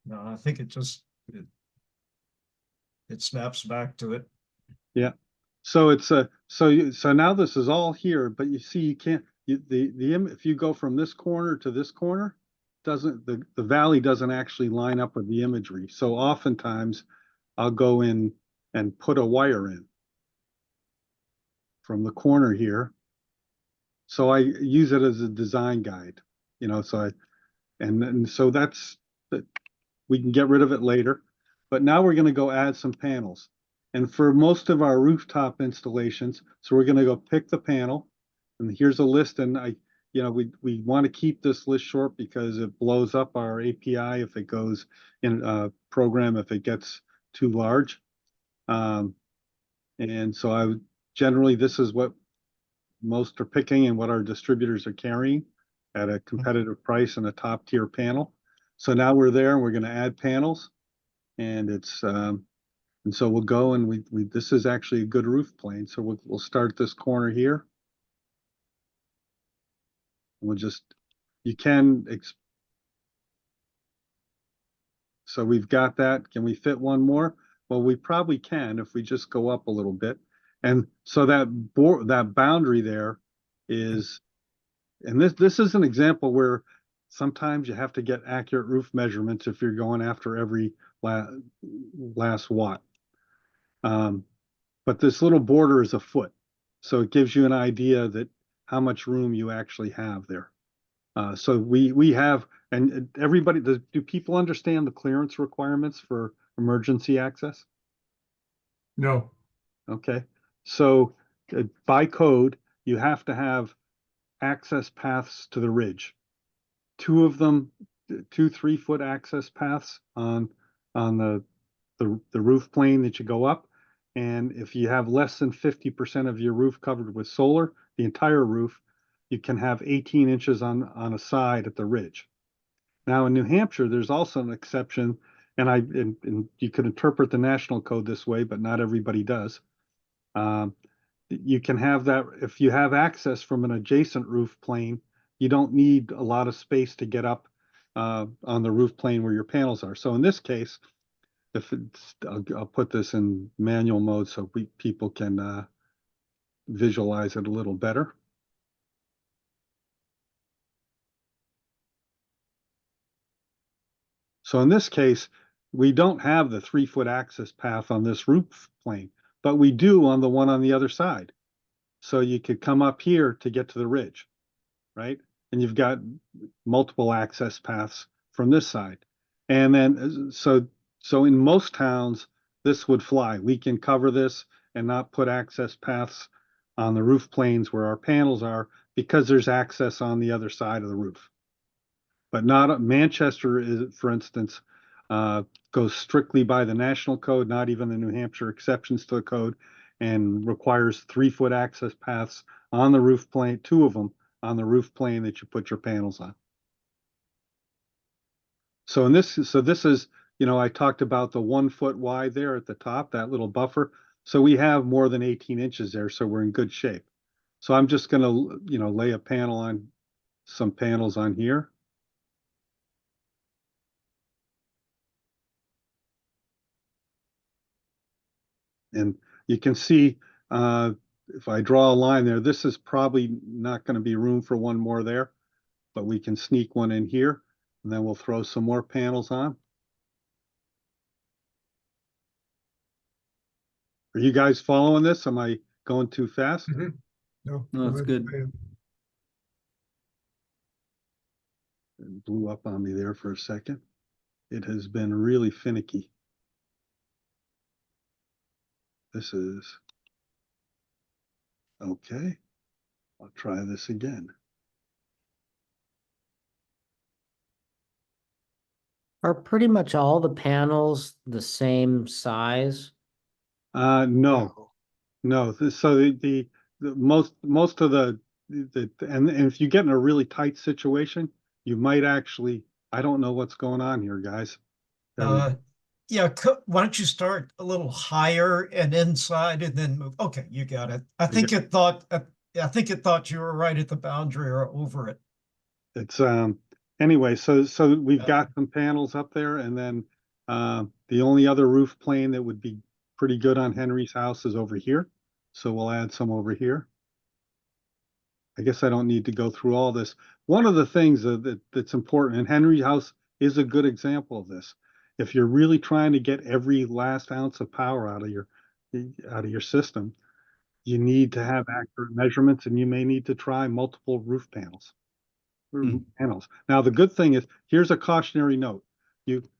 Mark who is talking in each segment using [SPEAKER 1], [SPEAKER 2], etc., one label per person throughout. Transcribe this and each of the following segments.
[SPEAKER 1] No, I think it snaps back to it.
[SPEAKER 2] Yeah. So it's a so now this is all here, but you see you can't if you go from this corner to this corner, doesn't the valley doesn't actually line up with the imagery. So oftentimes I'll go in and put a wire in from the corner here. So I use it as a design guide, and so that's that we can get rid of it later. But now we're going to go add some panels. And for most of our rooftop installations, so we're going to go pick the panel. And here's a list. And we want to keep this list short because it blows up our API if it goes in a program, if it gets too large. And so generally, this is what most are picking and what our distributors are carrying at a competitive price and a top tier panel. So now we're there and we're going to add panels, and and so we'll go and we this is actually a good roof plane. So we'll start this corner here. We'll just so we've got that. Can we fit one more? Well, we probably can if we just go up a little bit. And so that boundary there is, and this is an example where sometimes you have to get accurate roof measurements if you're going after every last watt. But this little border is a foot, so it gives you an idea that how much room you actually have there. So we have, and everybody, do people understand the clearance requirements for emergency access?
[SPEAKER 3] No.
[SPEAKER 2] Okay, so by code, you have to have access paths to the ridge. Two of them, 3-foot access paths on the roof plane that you go up. And if you have less than 50% of your roof covered with solar, the entire roof, you can have 18 inches on a side at the ridge. Now in New Hampshire, there's also an exception, and you could interpret the national code this way, but not everybody does. You can have that if you have access from an adjacent roof plane. You don't need a lot of space to get up on the roof plane where your panels are. So in this case, I'll put this in manual mode so people can visualize it a little better. So in this case, we don't have the 3-foot access path on this roof plane, but we do on the one on the other side. So you could come up here to get to the ridge, right? And you've got multiple access paths from this side. And then, so in most towns, this would fly. We can cover this and not put access paths on the roof planes where our panels are because there's access on the other side of the roof. But not Manchester, for instance, goes strictly by the national code, not even the New Hampshire exceptions to the code, and requires 3-foot access paths on the roof plane, 2 of them on the roof plane that you put your panels on. So this is, I talked about the 1 foot wide there at the top, that little buffer. So we have more than 18 inches there, so we're in good shape. So I'm just going to, lay some panels on here. And you can see, if I draw a line there, this is probably not going to be room for one more there, but we can sneak one in here, and then we'll throw some more panels on. Are you guys following this? Am I going too fast?
[SPEAKER 3] Mm-hmm. No,
[SPEAKER 4] that's good.
[SPEAKER 2] It blew up on me there for a second. It has been really finicky. This is okay. I'll try this again.
[SPEAKER 4] Are pretty much all the panels the same size?
[SPEAKER 2] No. So the most of and if you get in a really tight situation, you might actually, I don't know what's going on here, guys.
[SPEAKER 1] Yeah, why don't you start a little higher and inside and then move? Okay, you got it. I think it thought you were right at the boundary or over it.
[SPEAKER 2] It's anyway, so we've got some panels up there, and then the only other roof plane that would be pretty good on Henry's house is over here. So we'll add some over here. I guess I don't need to go through all this. One of the things that's important, and Henry's house is a good example of this. If you're really trying to get every last ounce of power out of your system, you need to have accurate measurements, and you may need to try multiple roof panels. Panels. Now, the good thing is, here's a cautionary note.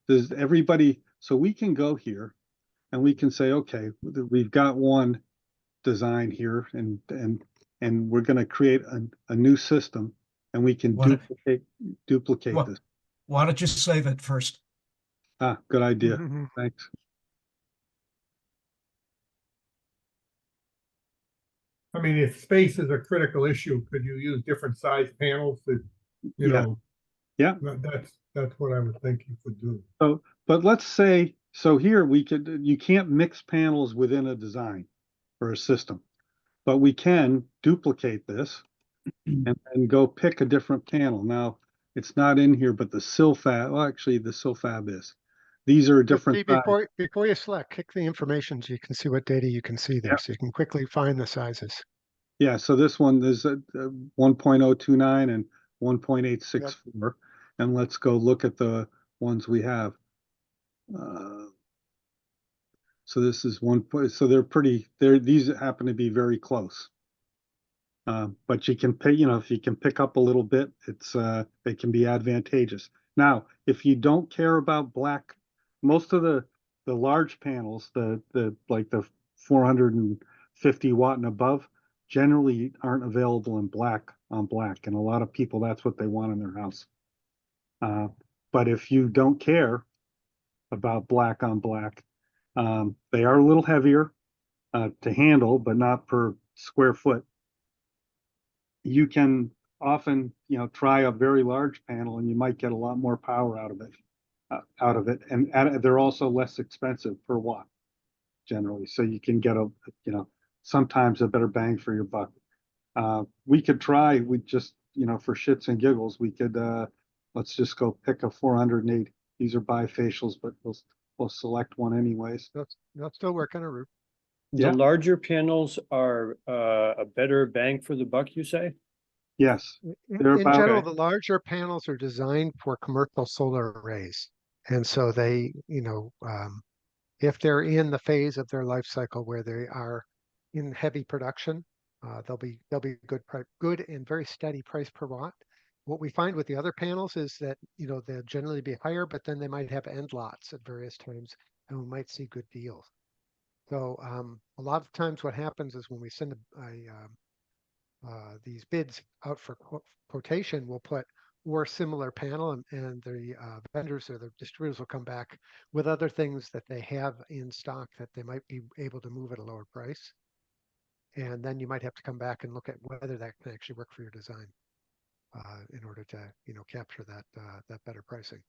[SPEAKER 2] Does everybody, so we can go here and we can say, okay, we've got one design here, and we're going to create a new system, and we can
[SPEAKER 1] What-
[SPEAKER 2] duplicate
[SPEAKER 1] What-
[SPEAKER 2] this.
[SPEAKER 1] Why don't you save it first?
[SPEAKER 2] Ah, good idea. Thanks.
[SPEAKER 3] I mean, if space is a critical issue, could you use different size panels that, you
[SPEAKER 2] Yeah.
[SPEAKER 3] know?
[SPEAKER 2] Yeah.
[SPEAKER 3] That's what I would think you could do.
[SPEAKER 2] So, but let's say, so here you can't mix panels within a design or a system, but we can duplicate this and go pick a different panel. Now, it's not in here, but the SILFAB, well, actually the SILFAB is. These are different
[SPEAKER 5] Steve,
[SPEAKER 2] size.
[SPEAKER 5] before you select, click the information so you can see what data you can see there,
[SPEAKER 2] Yep.
[SPEAKER 5] so you can quickly find the sizes.
[SPEAKER 2] Yeah, so this one is 1.029 and 1.864. And let's go look at the ones we have. So this is so these happen to be very close. But you can pay, if you can pick up a little bit, it can be advantageous. Now, if you don't care about black, most of the large panels, like the 450 watt and above, generally aren't available in black on black, and a lot of people, that's what they want in their house. But if you don't care about black on black, they are a little heavier to handle, but not per square foot. You can often, try a very large panel, and you might get a lot more power out of it. And they're also less expensive per watt generally. So you can get sometimes a better bang for your buck. We just, for shits and giggles, let's just go pick a 408. These are bifacials, but we'll select one anyways.
[SPEAKER 5] They'll still work on a roof.
[SPEAKER 2] Yeah.
[SPEAKER 6] The larger panels are a better bang for the buck, you say?
[SPEAKER 2] Yes. They're
[SPEAKER 5] In
[SPEAKER 2] about-
[SPEAKER 5] general,
[SPEAKER 6] Okay.
[SPEAKER 5] the larger panels are designed for commercial solar arrays. And so they, if they're in the phase of their life cycle where they are in heavy production, they'll be good and very steady price per watt. What we find with the other panels is that, they'll generally be higher, but then they might have end lots at various times, and we might see good deals. So a lot of times what happens is when we send these bids out for quotation, we'll put or similar panel, and the vendors or the distributors will come back with other things that they have in stock that they might be able to move at a lower price. And then you might have to come back and look at whether that can actually work for your design in order to, capture that better pricing.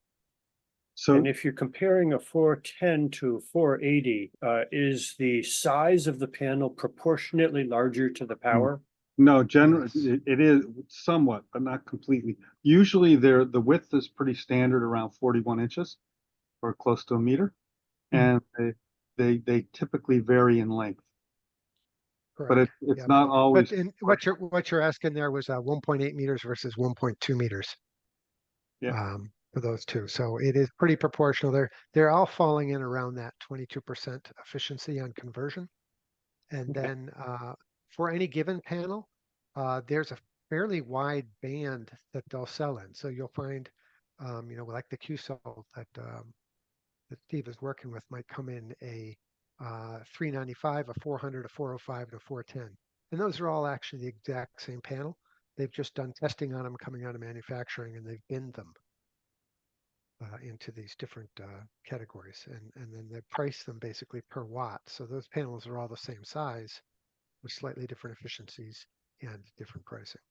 [SPEAKER 2] So
[SPEAKER 6] And if you're comparing a 410 to 480, is the size of the panel proportionately larger to the power?
[SPEAKER 2] no, generally
[SPEAKER 5] Yes.
[SPEAKER 2] it is somewhat, but not completely. Usually the width is pretty standard, around 41 inches or close to a meter. And they typically vary in length, but
[SPEAKER 5] Correct.
[SPEAKER 2] it's
[SPEAKER 5] Yeah.
[SPEAKER 2] not always.
[SPEAKER 5] But what you're asking there was 1.8 meters versus 1.2 meters.
[SPEAKER 2] Yeah.
[SPEAKER 5] For those two. So it is pretty proportional. They're all falling in around that 22% efficiency on conversion. And
[SPEAKER 6] Okay.
[SPEAKER 5] then for any given panel, there's a fairly wide band that they'll sell in. So you'll find, like the QSOL that Steve is working with might come in a 395, a 400, a 405, and a 410. And those are all actually the exact same panel. They've just done testing on them coming out of manufacturing, and they've binned them into these different categories. And then they price them basically per watt. So those panels are all the same size with slightly different efficiencies and different pricing.